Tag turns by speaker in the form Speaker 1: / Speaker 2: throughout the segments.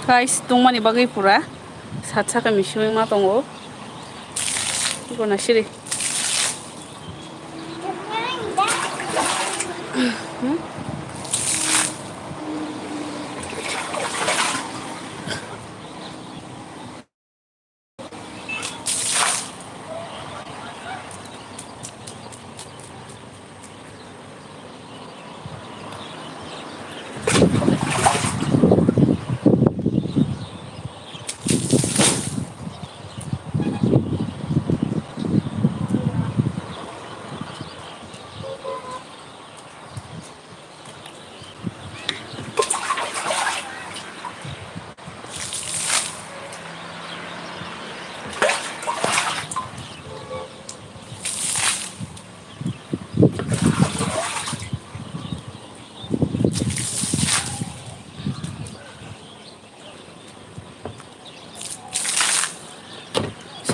Speaker 1: Guys, tungmani bagwi pura saat sakha misiwi ma tongo. Iko na siri.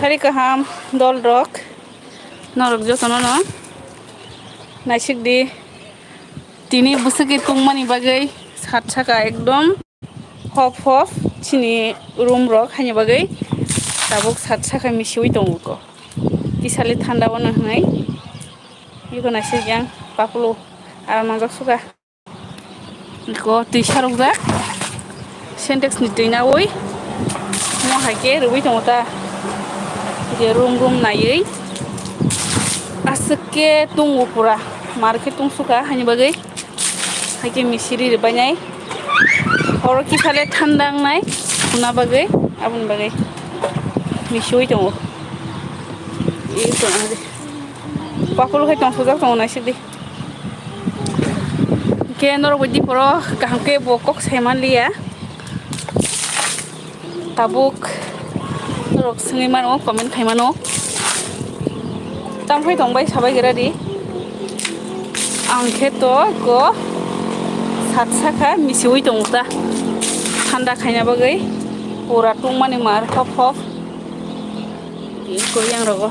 Speaker 1: Sari kaham dol rok norok jotono no naisik di tini busaki tungmani bagwi saat sakha ekdom hop hop chini room rok haini bagwi tabuk saat sakha misiwi tongo ko tisali thanda bono hnai iko naisik yang pakulo aram mangjak suka iko tui sarokjak syntax ni tui nawi mo haike rubi tongo ta je room naiwi asake tungo pura marke tungsuka haini bagwi haike misiri ribainai oro kisale thanda ngnai kuna bagwi aboni bagwi misiwi tongo iko na pakulo hai tongsujak tongo naisik di ke norok bidi poro kahamke bo kok saiman liya tabuk norok singui mano comment khai mano tamphai tongbai sabai geradi angkhe to ko saat sakha misiwi tongo ta thanda khaina bagwi pura tungmani mar hop hop iko yang rogo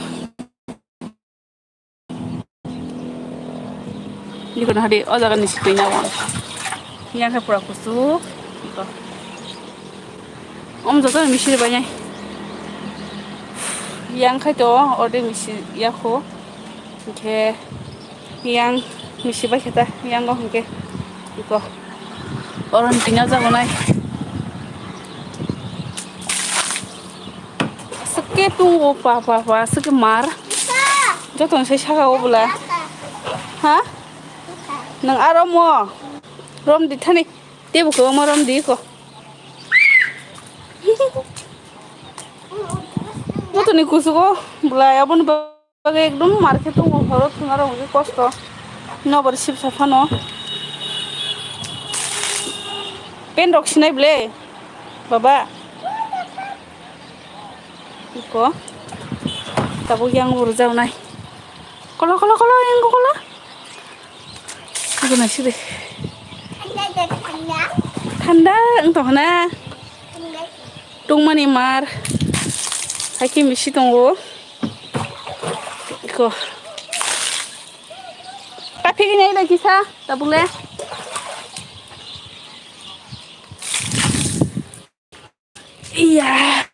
Speaker 1: iko na hadi o jaga ni situi na won yang kha pura kusuk iko joto misiri banyak yang khai to orde misi yakho ke yang misi bai kheta yang go hongke iko oron tinggal jagonai seke tungo pa seke mar joto sai sakha obula ha nang aromo rom di thani tebu ko mo rom di ko joto ni kusugo bula abon bagai ekdom market tungo horo thunaro hoge kosto nobar sip safano pen rok sinai ble baba iko tabu yang urjau nai kola yang kola iko na sire thanda engto hana tungmani mar haike misi tongo iko kapi gini lagi sa tabule iya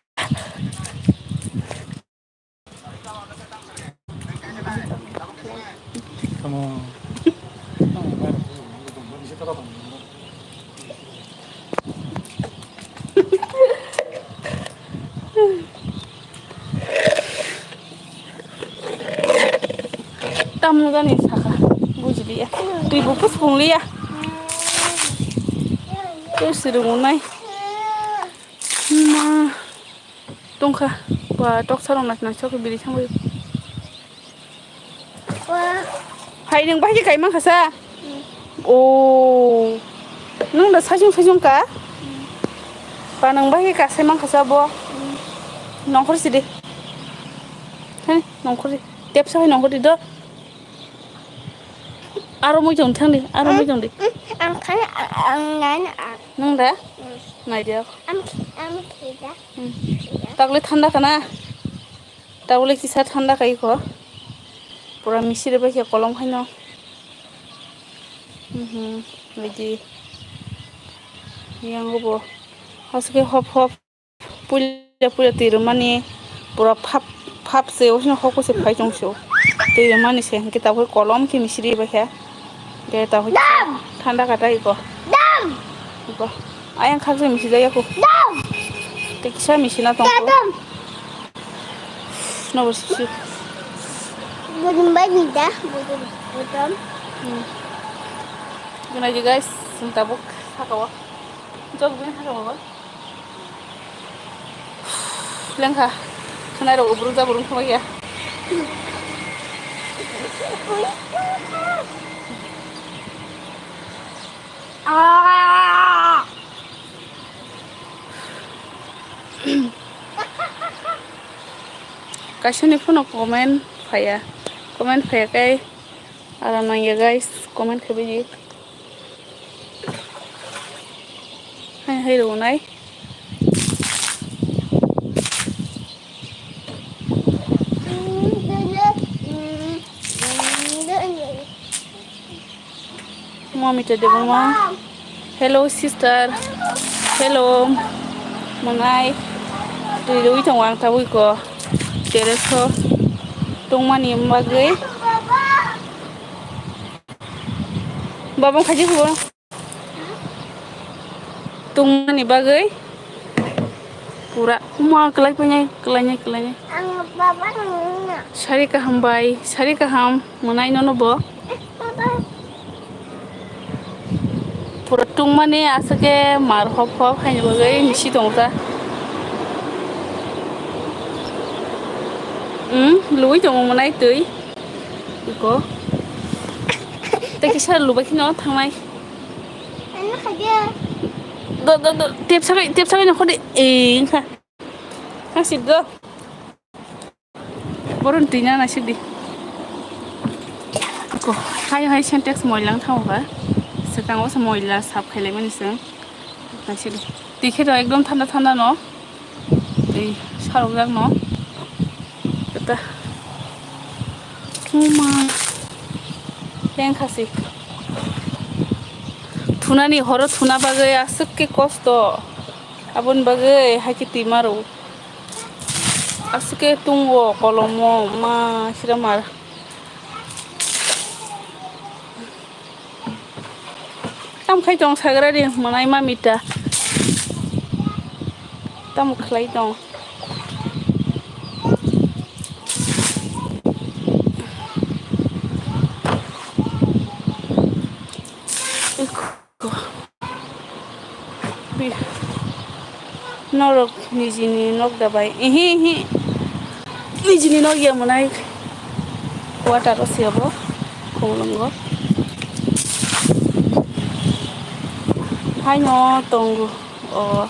Speaker 1: tamu gani sakha buji dia tui bupus pungli ya terus dirungunai ma tongkha ba tok sarong nas na chok biri sangoi hai nang bai kai mang khasa o nang da sajung ka ba nang bai ka sai mang khasa bo nongkhor sidi hai nongkhor tep sai nongkhor di do aro moi jong thang di aro moi jong di
Speaker 2: am khana am ngan
Speaker 1: nang da nai dia
Speaker 2: am khida
Speaker 1: takle thanda kana takle kisa thanda kai ko pura misiri bai ke kolom khaino lagi yang gobo Asake hop hop puya tirumani pura phap se osno hoko se phai chong so tirumani se ke ta kolom ki misri ba kha ke ta ho thanda kata iko iko ayang khak se misi jaya ko te kisa misi na tong ko no bosi
Speaker 2: Bukan bagi dah, bukan.
Speaker 1: guna ji guys tabuk sakawa jog bin sakawa lengkha khana ro ubru ja burung khama ya
Speaker 2: Ah.
Speaker 1: Kasih nih pun komen kayak alaman ya guys komen ke biji hai đồ này mommy to Debbarma hello sister hello mangai tui lui trong wang tawui ko tereso tungmani bagwi babang khaji ko tungmani bagwi pura uma kelanya sari kaham manai nono bo pura tungmani asake mar hop hai bagwi misi tongta lúi trong một này tưới có tay cái sao lúi cái nó thằng này tiếp sau cái nó có đi kha khang xịt cơ bớt tí nha này xịt đi có hai syntax mồi lắng thau hả sekarang was mồi là sap khai lại mình xem này xịt đi tí khi đó एकदम ठंडा nó thì sao ra nó kita cuma yang kasih tuna nih horo tuna bagai asuk ke kosto abun bagai haki timaru asuk ke tunggu kolomo ma siramar tam khai tong sagra di manai mamita tam khai tong norok nijini nok dabai nijini nok ya manai water ro siabo kolongo hai no tongu o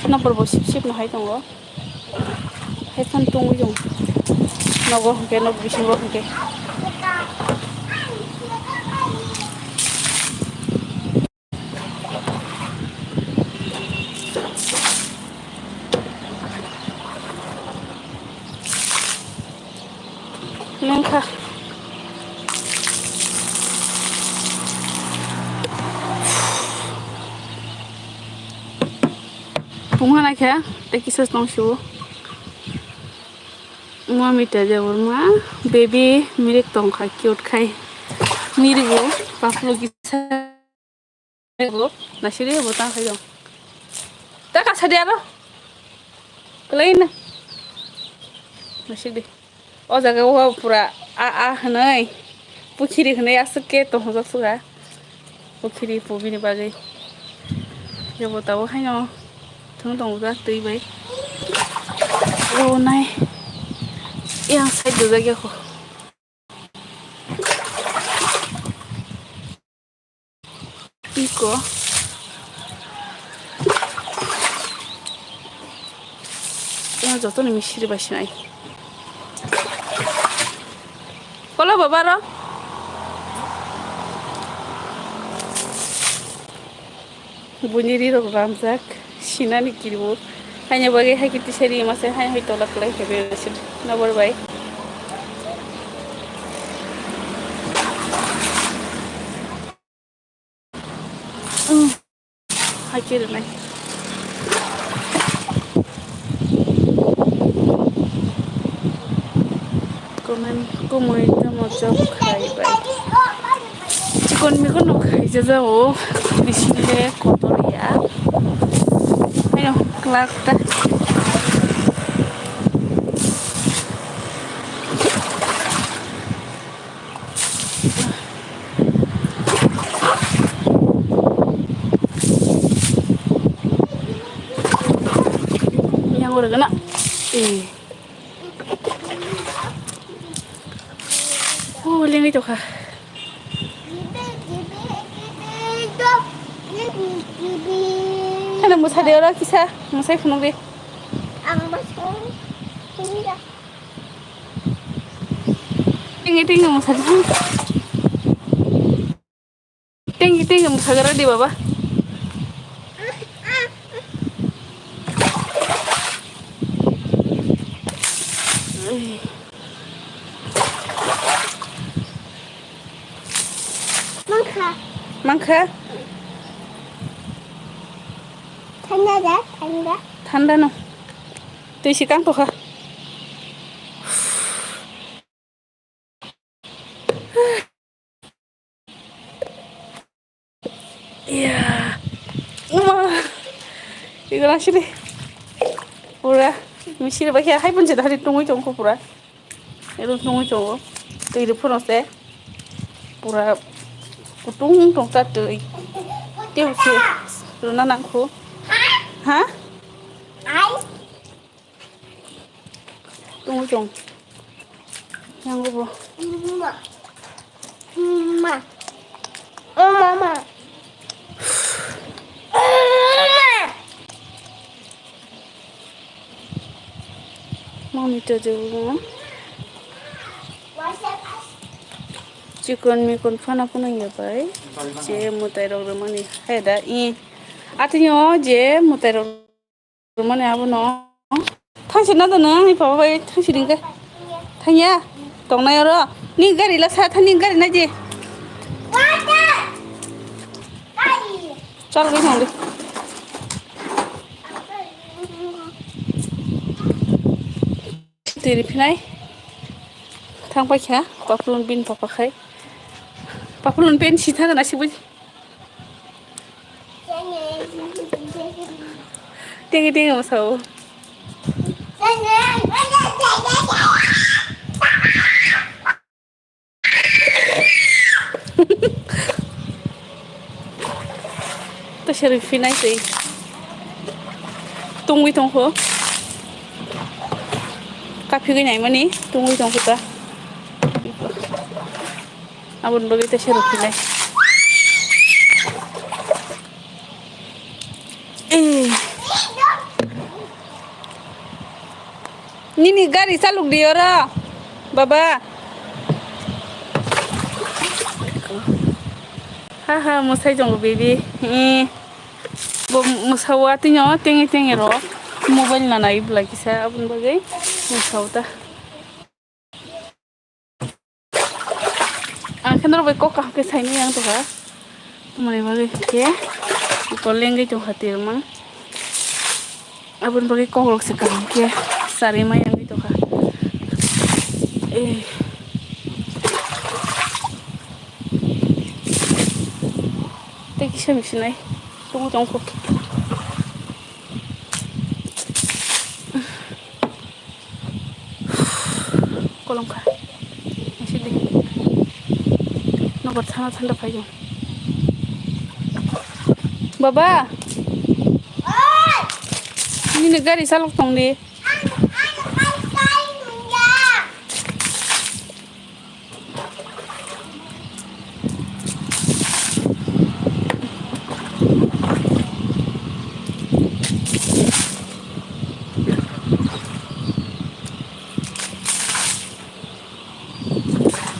Speaker 1: na porbo sip no hai tongo hai kan tongu jong nogo ke nok bisingo ke nengka bunga nak ya tekisas nong shu mami ta Debbarma baby mirik tong kha cute khai mirigo paplo gisa go na shiri botang khai dong ta ka sadia ro lain na shiri o jaga wa pura a hanai pukhiri hanai asuke to hoja suga pukhiri pobini bagai je botao hai no thung tong ja tui bai o nai yang side do lagi aku iko yang joto ni misiri basinai kalau babaro bunyi ro ramzak sinani kiribo hanya bagai hai kiti seri masih hai tolak lai hebe na borbai जिरायनाय Como job খাইবাই চিকন মিকন খাইছে যাও দিছিলে কতরিয়া আইনো ক্লাকটা yang udah kena oh liang itu kah Ada musa dia orang kisah musa penuh deh tinggi musa dia tinggi musa gara di bawah Mangka Thanda no Tui si kang to kah Iya Iku langsung deh Pura Misi deh bakia hai pun jadi hari tunggu itu pura Itu tunggu itu Tui itu pun ose Pura Kutung tong ta tui Tiêu sih Runa nangku Hah? Tunggu dong. Yang gue
Speaker 2: Mama. Oh mama.
Speaker 1: mau minta jauh. Chicken mi kon fana pun ya pai. Je mutai rog mani heda I. Artinya je mutai rog mani abu no. Thangsi na dana ni papa pai thangsi dingke. Thangya tong na yoro. Ni gari la sa thani gari na je. Chal goi hong di. Tiri pinai. Thang pai kha papulun bin papa khai. Papulun pen si thang na si bu. Tinggi masau. To Sharifin ai sei. Tungwi tongho. Kapi gai nai mani tungwi tongho ta. Abun bagi to Sharifin ai. Nini gari saluk dia ora. Baba. Haha musai jong baby. Bo musawati nyo tengi ro. Mobile na nai lagi sa abun bagai musawta. Kan ro ko ka ke sai ni yang to ka. Mane bagai ke. Ko lengai to hatir mang. Abun bagai ko rok se ka ke. Sari ma yang itu ka. Teki siya misinay. Tunggu ko. Kolong ka. Masih deh. Nomor sana pa yun. Baba. Ini negara salok tong di.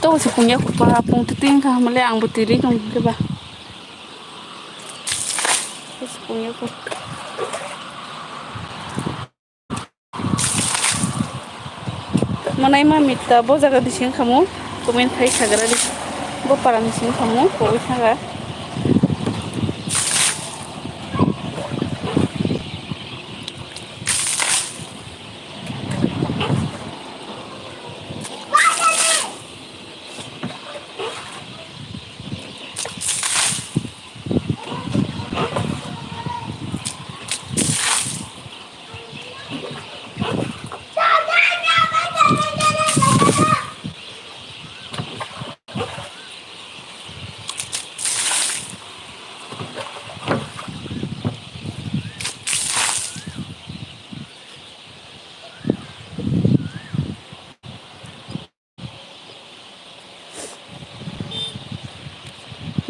Speaker 1: Tôi sẽ cùng nhau qua vùng tự tin thôi mà lại ăn bột tươi trong cái bà tôi sẽ cùng nhau mana ima mita bo jaga di sini kamu komen kai sagara di bo parang di sini kamu bo isaga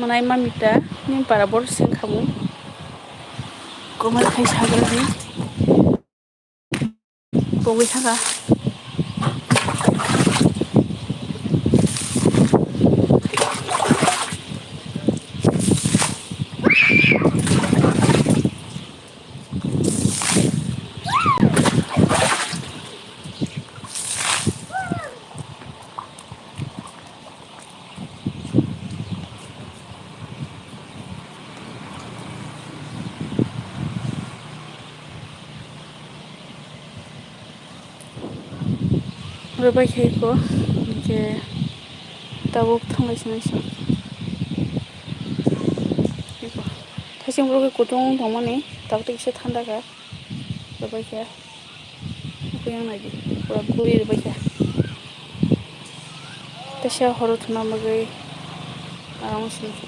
Speaker 1: Manay mamita ni para borsen kamu. Komar kai sagrani. Bagwi sakha. Rubai kai ko je tabuk thanglai sinaiso. Iko. Thasing bro ke kutung thongmani tabuk se thanda ka. Rubai kai. Iko yang lagi. Pura guri rubai kai. Tasya horo thuna magai aram sinaiso.